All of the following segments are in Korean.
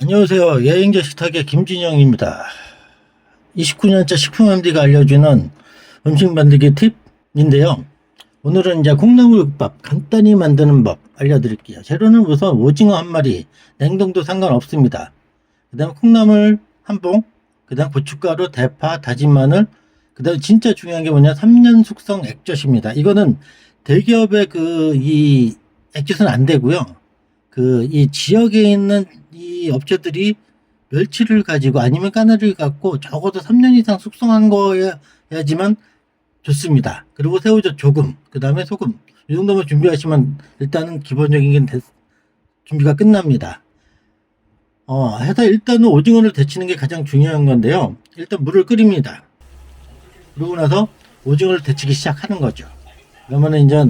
안녕하세요. 여행자 식탁의 김진영입니다. 29년차 식품MD가 알려주는 음식 만들기 팁인데요. 오늘은 이제 콩나물국밥 간단히 만드는 법 알려드릴게요. 재료는 우선 오징어 한 마리, 냉동도 상관없습니다. 그 다음 콩나물 한 봉, 그 다음 고춧가루, 대파, 다진 마늘, 그 다음 진짜 중요한 게 뭐냐, 3년 숙성 액젓입니다. 이거는 대기업의 이 액젓은 안 되고요. 이 지역에 있는 이 업체들이 멸치를 가지고 아니면 까나리를 갖고 적어도 3년 이상 숙성한 거야지만 좋습니다. 그리고 새우젓 조금, 그 다음에 소금. 이 정도만 준비하시면 일단은 기본적인 게 준비가 끝납니다. 해서 일단은 오징어를 데치는 게 가장 중요한 건데요. 일단 물을 끓입니다. 그러고 나서 오징어를 데치기 시작하는 거죠. 그러면은 이제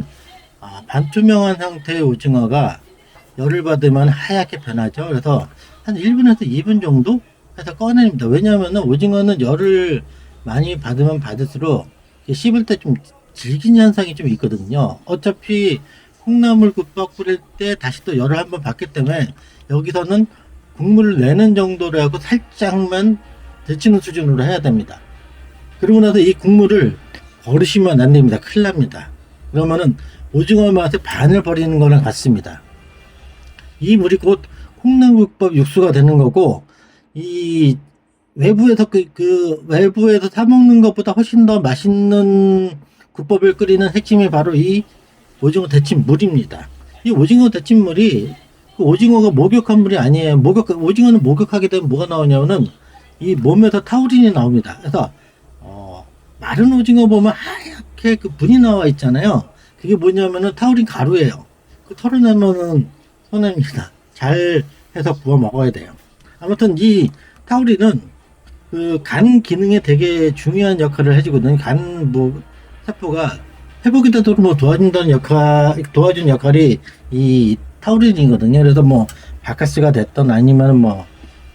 반투명한 상태의 오징어가 열을 받으면 하얗게 변하죠. 그래서 한 1분에서 2분 정도 해서 꺼냅니다. 왜냐하면 오징어는 열을 많이 받으면 받을수록 씹을 때 좀 질긴 현상이 좀 있거든요. 어차피 콩나물국밥 끓일 때 다시 또 열을 한번 받기 때문에 여기서는 국물을 내는 정도로 하고 살짝만 데치는 수준으로 해야 됩니다. 그러고 나서 이 국물을 버리시면 안 됩니다. 큰일 납니다. 그러면은 오징어 맛의 반을 버리는 거랑 같습니다. 이 물이 곧 콩나물국밥 육수가 되는 거고, 이 외부에서 외부에서 사 먹는 것보다 훨씬 더 맛있는 국밥을 끓이는 핵심이 바로 이 오징어 데친 물입니다. 이 오징어 데친 물이 오징어가 목욕한 물이 아니에요. 오징어는 목욕하게 되면 뭐가 나오냐면은 이 몸에서 타우린이 나옵니다. 그래서 마른 오징어 보면 하얗게 분이 나와 있잖아요. 그게 뭐냐면은 타우린 가루예요. 털어내면은 손해입니다. 잘 해서 구워 먹어야 돼요. 아무튼 이 타우린은 간 기능에 되게 중요한 역할을 해주거든요. 세포가 회복이 되도록 도와주는 역할이 이 타우린이거든요. 그래서 바카스가 됐던 아니면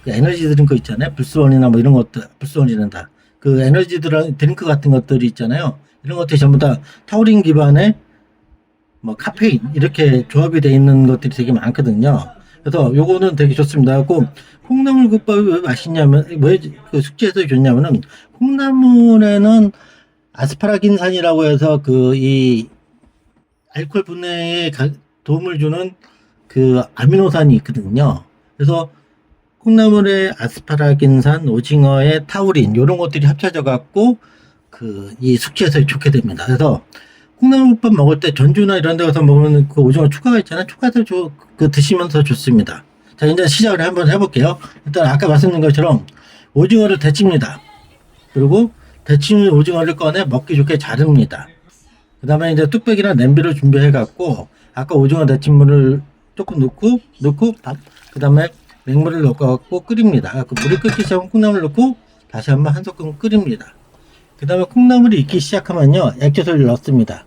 그 에너지 드링크 있잖아요. 불스원이나 이런 것들, 불스원이란다. 그 에너지 드링크 같은 것들이 있잖아요. 이런 것들이 전부 다 타우린 기반의 카페인 이렇게 조합이 되어 있는 것들이 되게 많거든요. 그래서 요거는 되게 좋습니다. 콩나물국밥이 왜 맛있냐면, 그 숙제에서 좋냐면은, 콩나물에는 아스파라긴산이라고 해서 이 알코올 분해에 도움을 주는 아미노산이 있거든요. 그래서 콩나물의 아스파라긴산, 오징어의 타우린, 요런 것들이 합쳐져 갖고, 이 숙제에서 좋게 됩니다. 그래서 콩나물국밥 먹을 때 전주나 이런 데 가서 먹으면 오징어 추가가 있잖아요. 추가해서 드시면 더 좋습니다. 자, 이제 시작을 한번 해볼게요. 일단 아까 말씀드린 것처럼 오징어를 데칩니다. 그리고 데친 오징어를 꺼내 먹기 좋게 자릅니다. 그 다음에 이제 뚝배기나 냄비를 준비해갖고 아까 오징어 데친 물을 조금 넣고 그 다음에 맹물을 넣어갖고 끓입니다. 물이 끓기 시작하면 콩나물 넣고 다시 한번 한 소끔 끓입니다. 그 다음에 콩나물이 익기 시작하면요, 액젓을 넣습니다.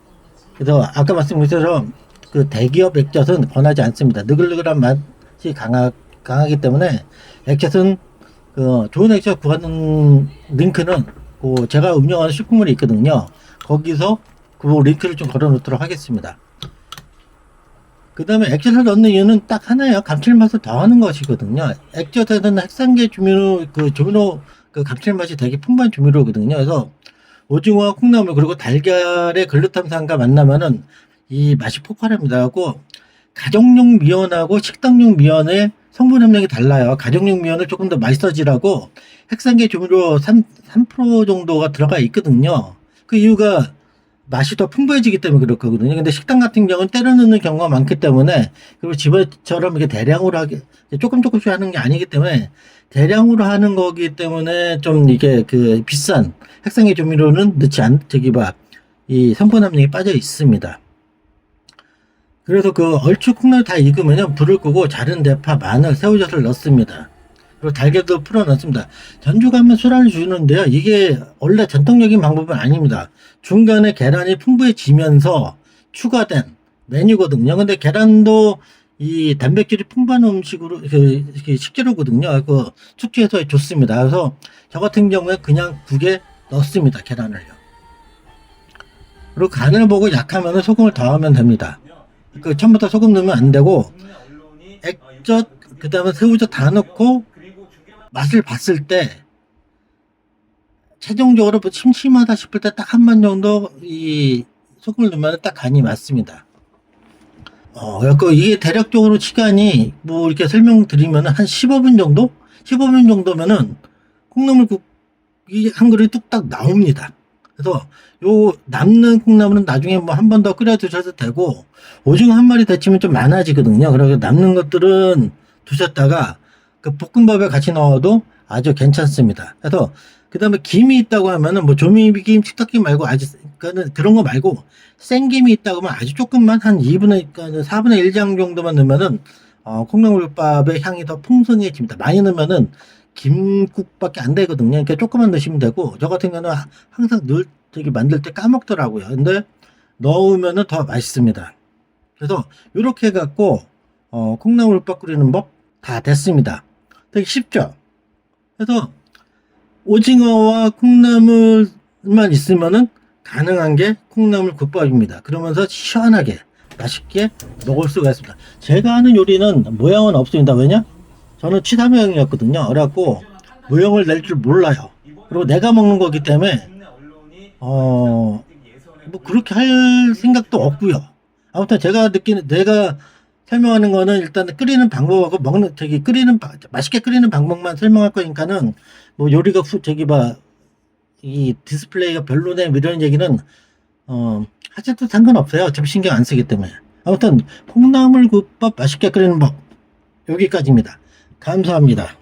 그래서 아까 말씀드린 것처럼 대기업 액젓은 권하지 않습니다. 느글느글한 맛이 강하기 때문에 액젓은 좋은 액젓 구하는 링크는 제가 운영하는 쇼핑몰이 있거든요. 거기서 링크를 좀 걸어 놓도록 하겠습니다. 그 다음에 액젓을 넣는 이유는 딱 하나예요. 감칠맛을 더하는 것이거든요. 액젓에는 핵산계 조미료 감칠맛이 되게 풍부한 조미료거든요. 그래서 오징어와 콩나물 그리고 달걀의 글루탐산과 만나면은 이 맛이 폭발합니다. 가정용 미원하고 식당용 미원의 성분 함량이 달라요. 가정용 미원을 조금 더 맛있어지라고 핵산계 조미료 3% 정도가 들어가 있거든요. 그 이유가 맛이 더 풍부해지기 때문에 그렇거든요. 근데 식당 같은 경우는 때려 넣는 경우가 많기 때문에, 그리고 집처럼 이렇게 대량으로 조금씩 하는 게 아니기 때문에, 대량으로 하는 거기 때문에 좀 이게 비싼 핵산계 조미료는 이 성분 함량이 빠져 있습니다. 그래서 얼추 콩나물 다 익으면요, 불을 끄고 자른 대파, 마늘, 새우젓을 넣습니다. 그리고 달걀도 풀어 넣습니다. 전주 가면 술안을 주는데요. 이게 원래 전통적인 방법은 아닙니다. 중간에 계란이 풍부해지면서 추가된 메뉴거든요. 근데 계란도 이 단백질이 풍부한 음식으로, 식재료거든요. 숙주에서 좋습니다. 그래서 저 같은 경우에 그냥 국에 넣습니다. 계란을요. 그리고 간을 보고 약하면 소금을 더하면 됩니다. 처음부터 소금 넣으면 안 되고, 액젓 그 다음에 새우젓 다 넣고 맛을 봤을 때 최종적으로 뭐 심심하다 싶을 때 딱 한 번 정도 이 소금을 넣으면 딱 간이 맞습니다. 그래서 이게 대략적으로 시간이 뭐 이렇게 설명드리면 한 15분 정도? 15분 정도면은 콩나물국이 한 그릇 뚝딱 나옵니다. 그래서 요 남는 콩나물은 나중에 뭐 한 번 더 끓여 두셔도 되고, 오징어 한 마리 데치면 좀 많아지거든요. 그래서 남는 것들은 두셨다가 그 볶음밥에 같이 넣어도 아주 괜찮습니다. 그래서 그 다음에 김이 있다고 하면은 뭐 조미김, 칡떡김 말고 그런 거 말고 생김이 있다고 하면 아주 조금만 한 4분의 1장 정도만 넣으면은 콩나물밥의 향이 더 풍성해집니다. 많이 넣으면은 김국밖에 안 되거든요. 그러니까 조금만 넣으시면 되고, 저 같은 경우는 항상 만들 때 까먹더라고요. 근데 넣으면은 더 맛있습니다. 그래서 이렇게 해갖고 콩나물밥 끓이는 법 다 됐습니다. 되게 쉽죠? 그래서 오징어와 콩나물만 있으면은 가능한 게 콩나물 국밥입니다. 그러면서 시원하게 맛있게 먹을 수가 있습니다. 제가 하는 요리는 모양은 없습니다. 왜냐? 저는 취사명이었거든요. 그래갖고 모형을 낼 줄 몰라요. 그리고 내가 먹는 거기 때문에 뭐 그렇게 할 생각도 없고요. 아무튼 내가 설명하는 거는 일단 끓이는 방법하고 맛있게 끓이는 방법만 설명할 거니까는 뭐 요리가 이 디스플레이가 별로네 뭐 이런 얘기는 하셔도 상관없어요. 어차피 신경 안 쓰기 때문에. 아무튼 콩나물국밥 맛있게 끓이는 법 여기까지입니다. 감사합니다.